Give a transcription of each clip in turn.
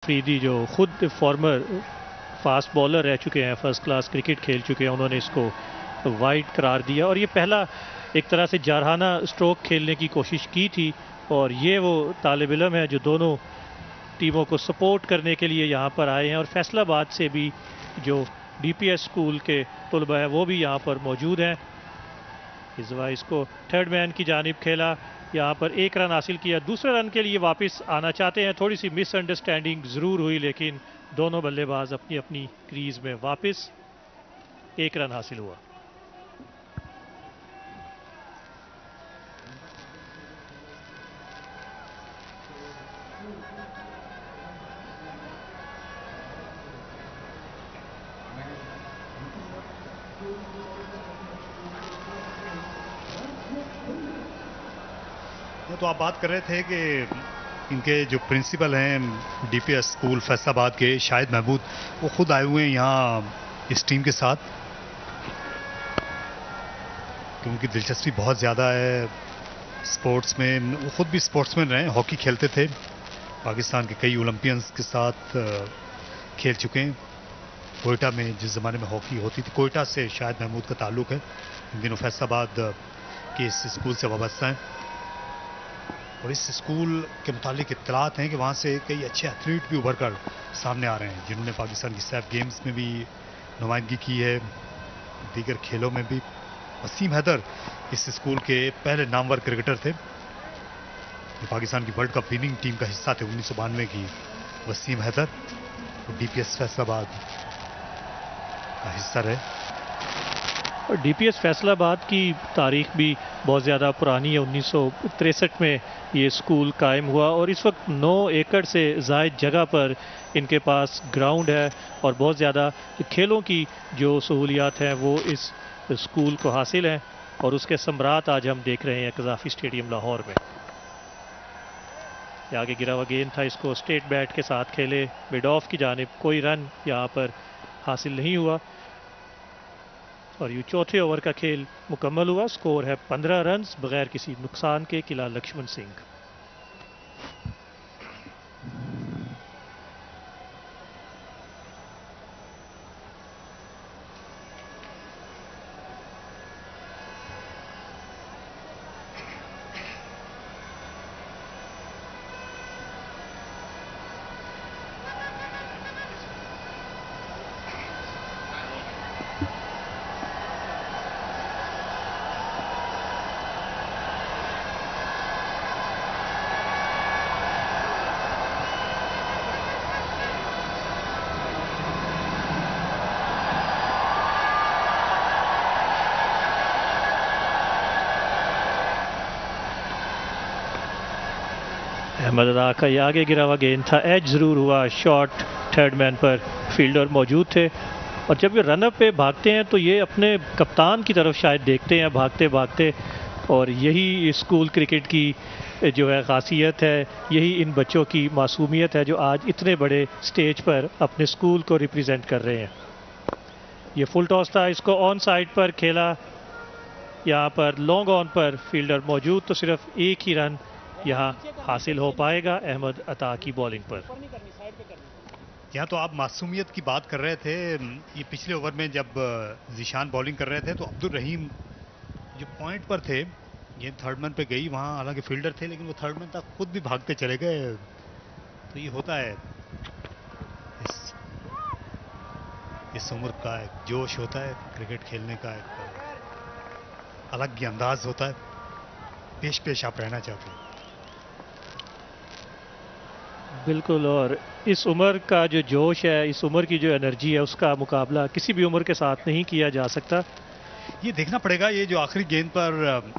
अफरीदी जो खुद farmer fast bowler रह चुके हैं, फर्स्ट क्लास क्रिकेट खेल चुके हैं, उन्होंने इसको वाइड करार दिया और ये पहला एक तरह से जारहाना स्ट्रोक खेलने की कोशिश की थी। और ये वो तालिब इल्म है जो दोनों टीमों को सपोर्ट करने के लिए यहाँ पर आए हैं और फैसलाबाद से भी जो डीपीएस स्कूल के तलबा हैं वो भी यहाँ पर मौजूद हैं। इस बार इसको थर्ड मैन की जानिब खेला, यहाँ पर एक रन हासिल किया, दूसरे रन के लिए वापस आना चाहते हैं। थोड़ी सी मिसअंडरस्टैंडिंग ज़रूर हुई लेकिन दोनों बल्लेबाज अपनी अपनी क्रीज में वापस, एक रन हासिल हुआ। तो आप बात कर रहे थे कि इनके जो प्रिंसिपल हैं डीपीएस स्कूल फैसलाबाद के शाहिद महमूद, वो खुद आए हुए हैं यहाँ इस टीम के साथ क्योंकि उनकी दिलचस्पी बहुत ज़्यादा है स्पोर्ट्स में। वो खुद भी स्पोर्ट्समैन रहे, हॉकी खेलते थे, पाकिस्तान के कई ओलंपियंस के साथ खेल चुके हैं। कोयटा में जिस ज़माने में हॉकी होती थी, कोयटा से शाहिद महमूद का ताल्लुक़ है। इन दिनों फैसलाबाद के इस स्कूल से वाबस्ता हैं और इस स्कूल के मुतालिक इत्तलात हैं कि वहाँ से कई अच्छे एथलीट भी उभर कर सामने आ रहे हैं जिन्होंने पाकिस्तान की सैफ गेम्स में भी नुमाइंदगी की है, दीगर खेलों में भी। वसीम हैदर इस स्कूल के पहले नामवर क्रिकेटर थे, पाकिस्तान की वर्ल्ड कप विनिंग टीम का हिस्सा थे 1992 की वसीम हैदर, और डीपीएस फैसलाबाद का हिस्सा रहे। और डीपीएस फैसलाबाद की तारीख भी बहुत ज़्यादा पुरानी है। 1963 में ये स्कूल कायम हुआ और इस वक्त 9 एकड़ से ज़ायद जगह पर इनके पास ग्राउंड है और बहुत ज़्यादा खेलों की जो सहूलियात हैं वो इस स्कूल को हासिल हैं और उसके सम्राट आज हम देख रहे हैं कज़ाफ़ी स्टेडियम लाहौर में। आगे गिरा हुआ गेंद था, इसको स्ट्रेट बैट के साथ खेले मिड ऑफ की जानिब, कोई रन यहाँ पर हासिल नहीं हुआ और ये चौथे ओवर का खेल मुकम्मल हुआ। स्कोर है 15 रन बगैर किसी नुकसान के किला लक्ष्मण सिंह। अहमद अदा का ये आगे गिरा हुआ गेंद था, एज ज़रूर हुआ, शॉट थर्ड मैन पर फील्डर मौजूद थे और जब ये रनअप पे भागते हैं तो ये अपने कप्तान की तरफ शायद देखते हैं भागते भागते। और यही स्कूल क्रिकेट की जो है खासियत है, यही इन बच्चों की मासूमियत है जो आज इतने बड़े स्टेज पर अपने स्कूल को रिप्रेजेंट कर रहे हैं। ये फुल टॉस था, इसको ऑन साइड पर खेला, यहाँ पर लॉन्ग ऑन पर फील्डर मौजूद, तो सिर्फ एक ही रन यहाँ हासिल हो पाएगा अहमद अता की बॉलिंग पर। यहाँ तो आप मासूमियत की बात कर रहे थे, ये पिछले ओवर में जब जीशान बॉलिंग कर रहे थे तो अब्दुल रहीम जो पॉइंट पर थे, ये थर्ड मैन पे गई, वहाँ हालांकि फील्डर थे लेकिन वो थर्ड मैन तक खुद भी भागते चले गए। तो ये होता है, इस उम्र का एक जोश होता है, क्रिकेट खेलने का एक अलग ही अंदाज होता है, पेश पेश आप रहना चाहते हैं। बिल्कुल, और इस उम्र का जो जोश है, इस उम्र की जो एनर्जी है, उसका मुकाबला किसी भी उम्र के साथ नहीं किया जा सकता। ये देखना पड़ेगा, ये जो आखिरी गेंद पर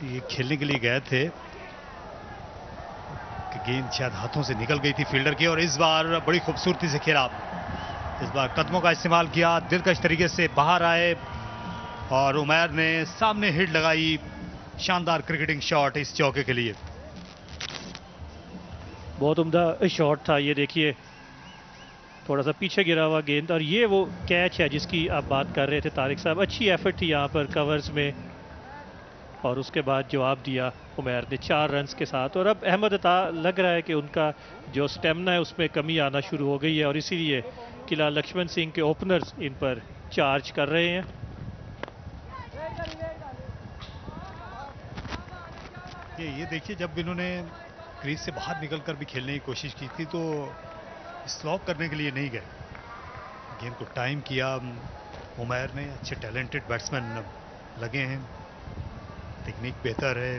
ये खेलने के लिए गए थे कि गेंद शायद हाथों से निकल गई थी फील्डर की, और इस बार बड़ी खूबसूरती से खेला, इस बार कदमों का इस्तेमाल किया, दिलकश तरीके से बाहर आए और उमैर ने सामने हिट लगाई। शानदार क्रिकेटिंग शॉट इस चौके के लिए, बहुत उम्दा शॉट था। ये देखिए थोड़ा सा पीछे गिरा हुआ गेंद और ये वो कैच है जिसकी आप बात कर रहे थे तारिक साहब। अच्छी एफर्ट थी यहाँ पर कवर्स में, और उसके बाद जवाब दिया उमैर ने 4 रन्स के साथ। और अब अहमद अता लग रहा है कि उनका जो स्टेमिना है उसमें कमी आना शुरू हो गई है और इसीलिए किला लक्ष्मण सिंह के ओपनर्स इन पर चार्ज कर रहे हैं। ये देखिए, जब इन्होंने क्रीज से बाहर निकलकर भी खेलने की कोशिश की थी तो स्लॉप करने के लिए नहीं गए, गेम को टाइम किया। उमैर ने अच्छे टैलेंटेड बैट्समैन लगे हैं, टेक्निक बेहतर है,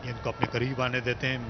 गेंद को अपने करीब आने देते हैं।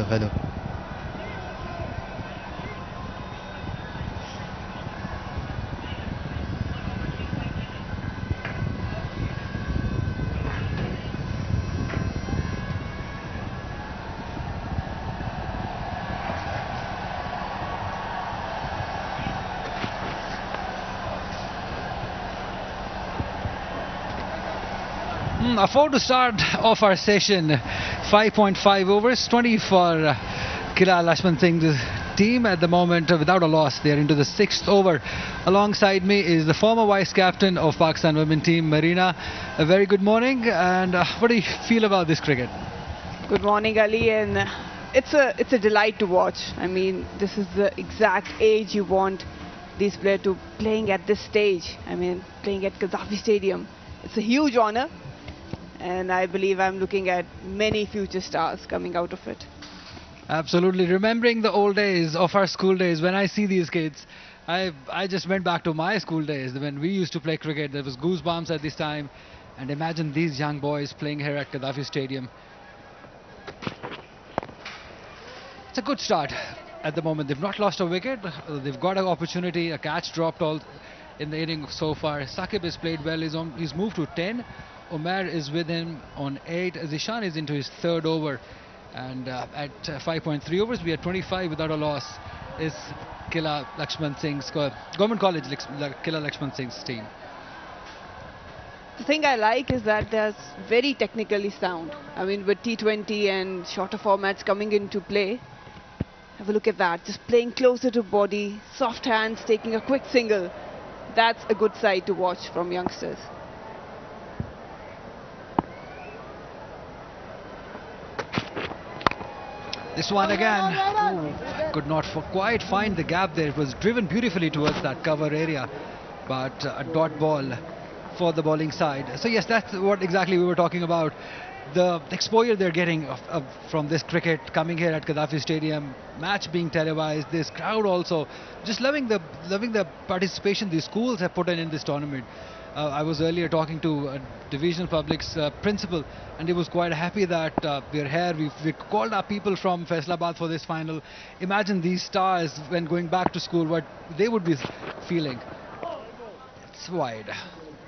Hello. About to start off our session, 5.5 overs, 20 for Kila Lashman Singh's team at the moment without a loss. They are into the 6th over. Alongside me is the former vice captain of Pakistan women team, Marina. A very good morning, and what do you feel about this cricket? Good morning, Ali, and it's a delight to watch. I mean, this is the exact age you want these players to playing at this stage. I mean, playing at Gaddafi Stadium. It's a huge honor. And I believe I'm looking at many future stars coming out of it. Absolutely. Remembering the old days of our school days, when I see these kids, I just went back to my school days when we used to play cricket. There was goosebumps at this time. And imagine these young boys playing here at Gaddafi Stadium. It's a good start at the moment. They've not lost a wicket. They've got an opportunity. A catch dropped all in the inning so far. Saqib has played well. He's moved to 10. Omer is with him on 8. Zishan is into his 3rd over. And at 5.3 overs, we are 25 without a loss. Is Kila Lakshman Singh's Government College Kila Lakshman Singh's team. The thing I like is that they're very technically sound. I mean, with T20 and shorter formats coming into play, have a look at that. Just playing closer to body, soft hands, taking a quick single. That's a good sight to watch from youngsters. This one again. Ooh, could not quite find the gap there. It was driven beautifully towards that cover area, but a dot ball for the bowling side. So yes, that's what exactly we were talking about. The exposure they're getting from this cricket coming here at Gaddafi Stadium, match being televised, this crowd also just loving the participation these schools have put in this tournament. I was earlier talking to a divisional public's principal, and he was quite happy that we're here. We called our people from Faisalabad for this final. Imagine these stars when going back to school, what they would be feeling. It's wide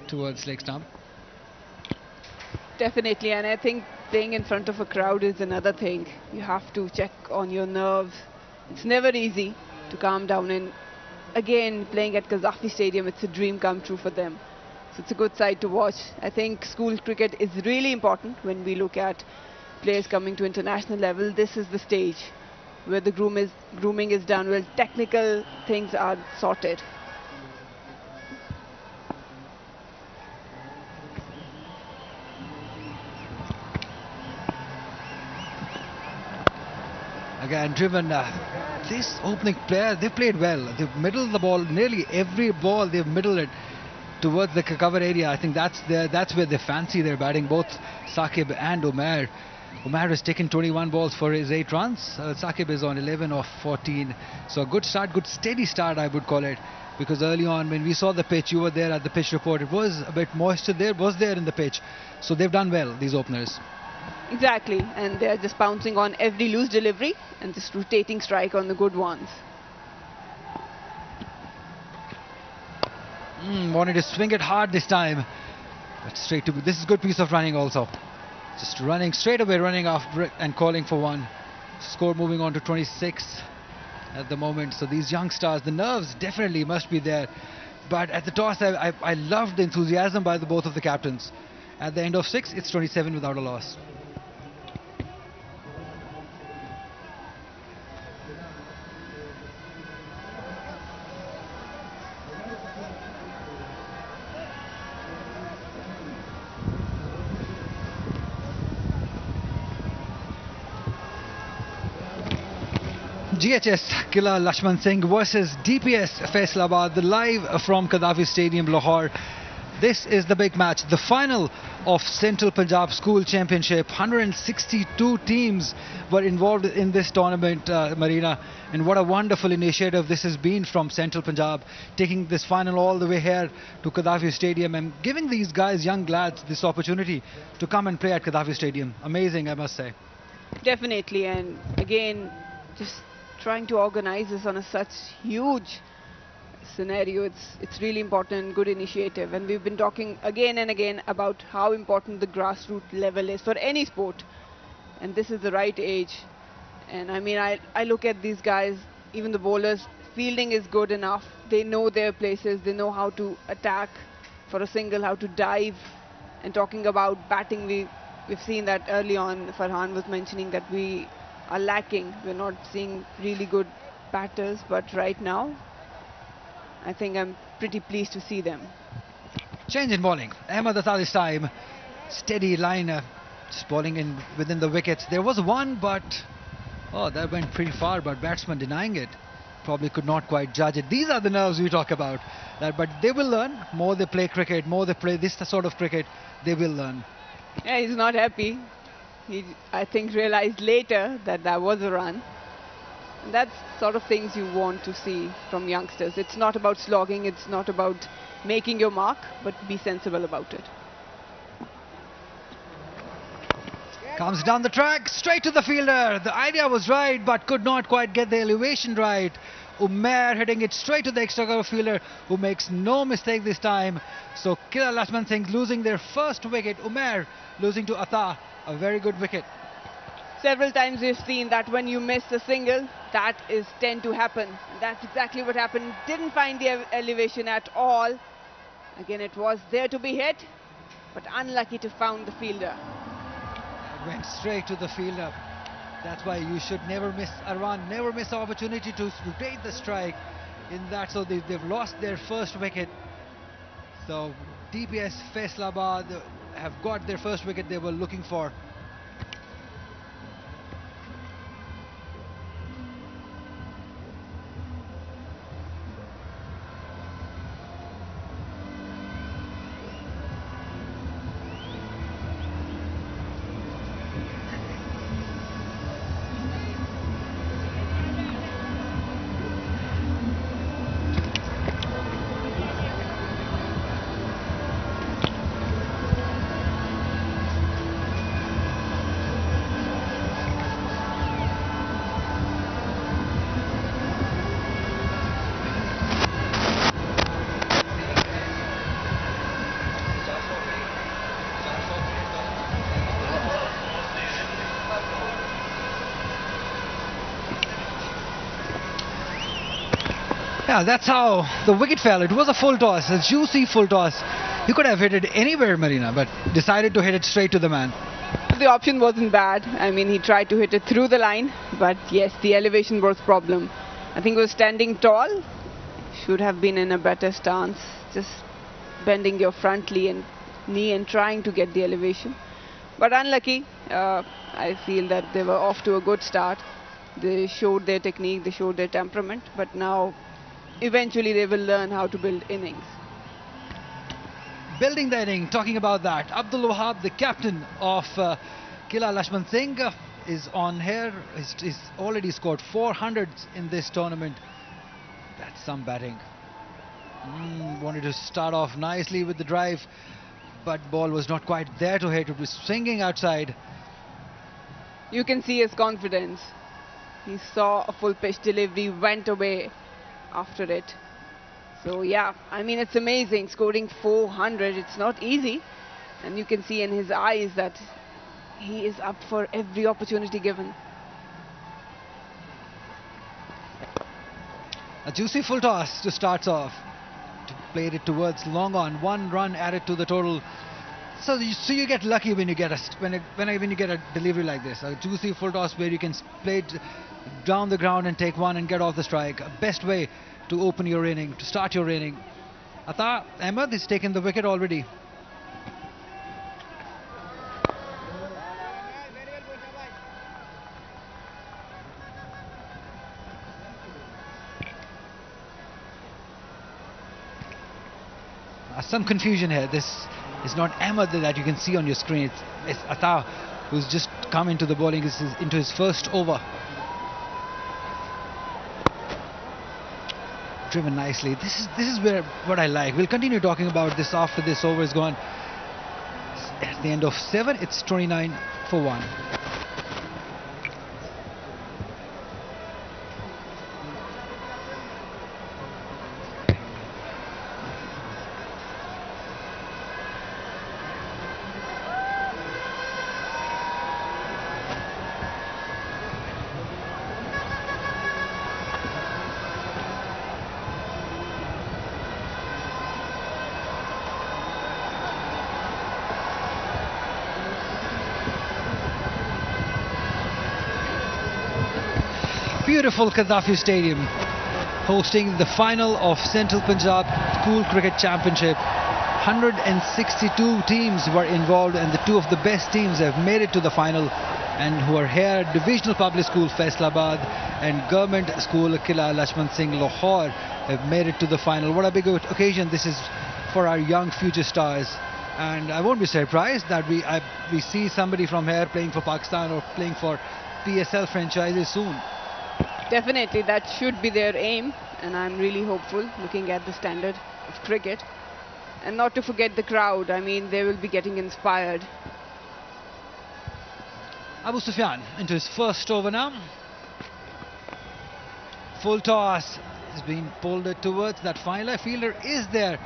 towards leg stump. Definitely, and I think playing in front of a crowd is another thing. You have to check on your nerves. It's never easy to calm down, and again, playing at Gaddafi Stadium, it's a dream come true for them. So it's a good sight to watch. I think school cricket is really important when we look at players coming to international level. This is the stage where the grooming is done, where technical things are sorted. Again, driven. This opening player, they played well. They've middled the ball. Nearly every ball they've middled it towards the cover area. I think that's where they fancy their batting, both Saqib and Umair. Umair has taken 21 balls for his 8 runs. Saqib is on 11 of 14. So a good start, good steady start, I would call it. Because early on, when we saw the pitch, you were there at the pitch report, it was a bit moisture there, was there in the pitch. So they've done well, these openers. Exactly, and they're just pouncing on every loose delivery and just rotating strike on the good ones. Wanted to swing it hard this time, but straight to, this is good piece of running also. Just running straight away, running off and calling for one. Score moving on to 26 at the moment. So these young stars, the nerves definitely must be there. But at the toss, I loved the enthusiasm by the both of the captains. At the end of 6, it's 27 without a loss. GHS Killa Lakshman Singh versus DPS Faisalabad, live from Gaddafi Stadium, Lahore. This is the big match, the final of Central Punjab School Championship. 162 teams were involved in this tournament, Marina, and what a wonderful initiative this has been from Central Punjab, taking this final all the way here to Gaddafi Stadium and giving these guys, young lads, this opportunity to come and play at Gaddafi Stadium. Amazing, I must say. Definitely, and again, just trying to organize this on such huge scenario, it's really important, good initiative, and we've been talking again and again about how important the grassroots level is for any sport, and this is the right age. And I mean, I look at these guys, even the bowlers, fielding is good enough, they know their places, they know how to attack for a single, how to dive. And talking about batting, we've seen that early on. Farhan was mentioning that we are lacking. We're not seeing really good batters, but right now I think I'm pretty pleased to see them. Change in bowling. Ahmed Atta this time, steady line, just bowling in within the wickets. There was one, but that went pretty far, but batsman denying it. Probably could not quite judge it. These are the nerves we talk about. But they will learn. More they play cricket, more they play this sort of cricket, they will learn. Yeah, he's not happy. He, I think, realized later that that was a run. And that's sort of things you want to see from youngsters. It's not about slogging, it's not about making your mark, but be sensible about it. Comes down the track, straight to the fielder. The idea was right, but could not quite get the elevation right. Umair hitting it straight to the extra cover fielder, who makes no mistake this time. So Killa Lakshman Singh losing their first wicket. Umair losing to Atta, a very good wicket. Several times we've seen that when you miss a single, that is tend to happen. That's exactly what happened. Didn't find the elevation at all. Again, it was there to be hit, but unlucky to found the fielder. Went straight to the fielder. That's why you should never miss a run, never miss an opportunity to rotate the strike in that. So they've lost their first wicket. So DPS Faisalabad have got their first wicket they were looking for. Yeah, that's how the wicket fell. It was a full toss, a juicy full toss. He could have hit it anywhere, Marina, but decided to hit it straight to the man. The option wasn't bad. I mean, he tried to hit it through the line, but yes, the elevation was problem. I think he was standing tall. Should have been in a better stance. Just bending your front knee and trying to get the elevation. But unlucky. I feel that they were off to a good start. They showed their technique, they showed their temperament, but now eventually they will learn how to build innings. Building the inning, talking about that, Abdul Wahab, the captain of Kila Lashman Singh, is on here. He's already scored 400s in this tournament. That's some batting. Wanted to start off nicely with the drive, but ball was not quite there to hit. It was swinging outside. You can see his confidence. He saw a full pitch delivery, went away after it. So yeah, I mean, it's amazing scoring 400. It's not easy, and you can see in his eyes that he is up for every opportunity given. A juicy full toss to start off. Played it towards long on. 1 run added to the total. So you get lucky when you get when you get a delivery like this. A juicy full toss where you can play it down the ground and take one and get off the strike. Best way to open your inning, to start your inning. Ata Ahmed has taken the wicket already. Some confusion here. This is not Ahmed that you can see on your screen. It's Ata, who's just come into the bowling, into his first over. Driven nicely. This is where what I like. We'll continue talking about this after this over is gone. At the end of 7, it's 29 for 1. Beautiful Gaddafi Stadium, hosting the final of Central Punjab School Cricket Championship. 162 teams were involved, and the 2 of the best teams have made it to the final, and who are here: Divisional Public School Faisalabad and Government School Kila Lashman Singh Lahore have made it to the final. What a big occasion this is for our young future stars, and I won't be surprised that we see somebody from here playing for Pakistan or playing for PSL franchises soon. Definitely, that should be their aim, and I'm really hopeful looking at the standard of cricket. And not to forget the crowd. I mean, they will be getting inspired. Abu Sufyan into his first over now. Full toss is being pulled towards that final. Fielder is there.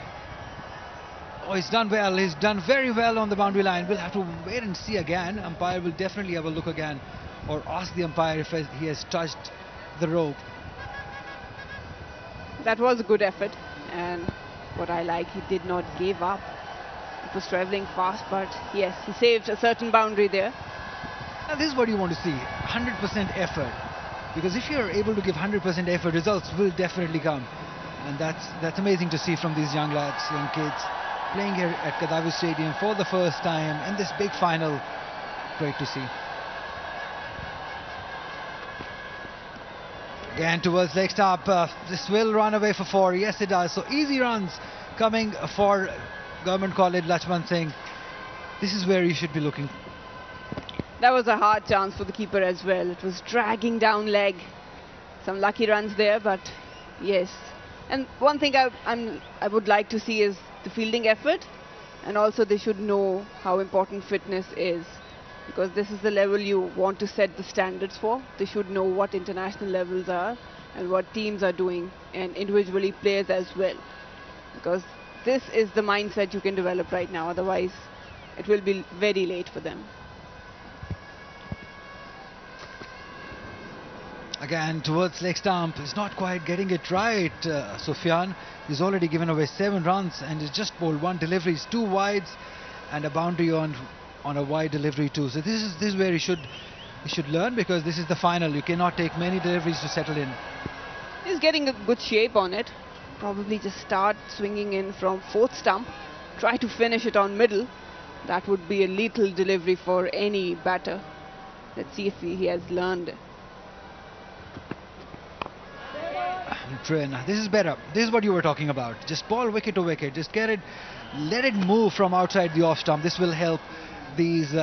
Oh, he's done well. He's done very well on the boundary line. We'll have to wait and see again. Umpire will definitely have a look again, or ask the umpire if he has touched the rope. That was a good effort, and what I like, he did not give up. It was traveling fast, but yes, he saved a certain boundary there. Now this is what you want to see, 100% effort, because if you're able to give 100% effort, results will definitely come, and that's amazing to see from these young lads, young kids playing here at Gaddafi Stadium for the first time in this big final. Great to see. Again towards leg stump. This will run away for 4. Yes, it does. So easy runs coming for Government College Lachman Singh. This is where you should be looking. That was a hard chance for the keeper as well. It was dragging down leg. Some lucky runs there, but yes. And one thing I would like to see is the fielding effort, and also they should know how important fitness is, because this is the level you want to set the standards for. They should know what international levels are and what teams are doing, and individually players as well, because this is the mindset you can develop right now. Otherwise, it will be very late for them. Again towards leg stump. He's not quite getting it right. Sufyan, he's already given away 7 runs and he's just bowled 1 delivery. 2 wides and a boundary on a wide delivery too. So this is where he should learn, because this is the final. You cannot take many deliveries to settle in. He's getting a good shape on it. Probably just start swinging in from 4th stump. Try to finish it on middle. That would be a lethal delivery for any batter. Let's see if he has learned. Trin. This is better. This is what you were talking about. Just ball wicket to wicket. Just get it, let it move from outside the off stump. This will help these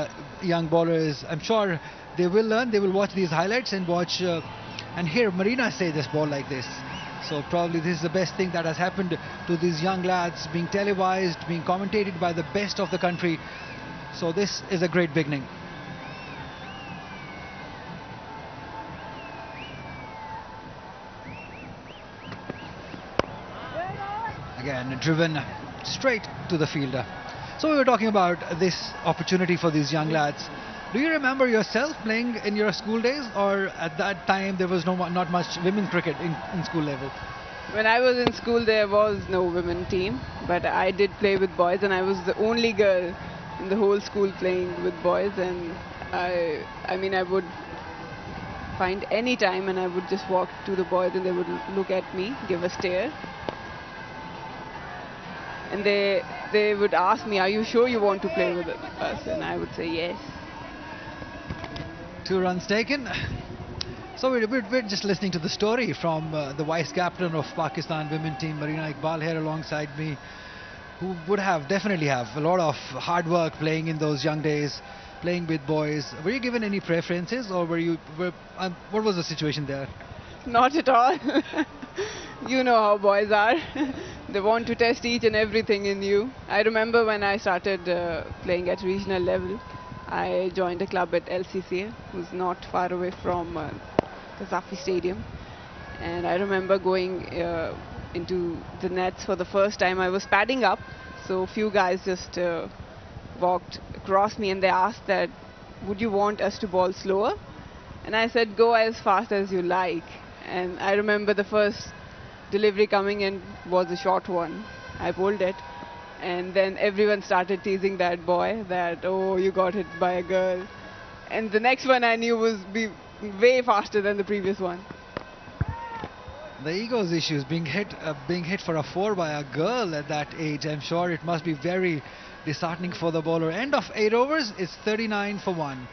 young bowlers. I'm sure they will learn. They will watch these highlights and watch and hear Marina say this ball like this. So probably this is the best thing that has happened to these young lads, being televised, being commentated by the best of the country. So this is a great beginning. Again, driven straight to the fielder. So we were talking about this opportunity for these young lads. Do you remember yourself playing in your school days, or at that time there was not much women's cricket in school level? When I was in school, there was no women team, but I did play with boys, and I was the only girl in the whole school playing with boys. And I mean, I would find any time, and I would just walk to the boys, and they would look at me, give a stare. And they would ask me, "Are you sure you want to play with us?" And I would say yes. 2 runs taken. So we're just listening to the story from the vice captain of Pakistan women team, Marina Iqbal, here alongside me, who would definitely have a lot of hard work playing in those young days, playing with boys. Were you given any preferences, or what was the situation there? Not at all. You know how boys are. They want to test each and everything in you. I remember when I started playing at regional level, I joined a club at LCCA, who's not far away from Kazafi Stadium. And I remember going into the nets for the first time. I was padding up, so a few guys just walked across me, and they asked that, "Would you want us to bowl slower?" And I said, "Go as fast as you like." And I remember the first delivery coming in was a short one. I bowled it, and then everyone started teasing that boy that, "Oh, you got hit by a girl." And the next one I knew was way faster than the previous one. The ego's issues, being hit for a 4 by a girl at that age. I'm sure it must be very disheartening for the bowler. End of 8 overs. It's 39 for 1.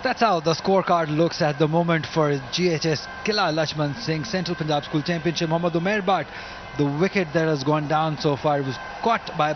That's how the scorecard looks at the moment for GHS Kila Lakshman Singh Central Punjab School Championship. Mohammad Umair, but the wicket that has gone down so far was caught by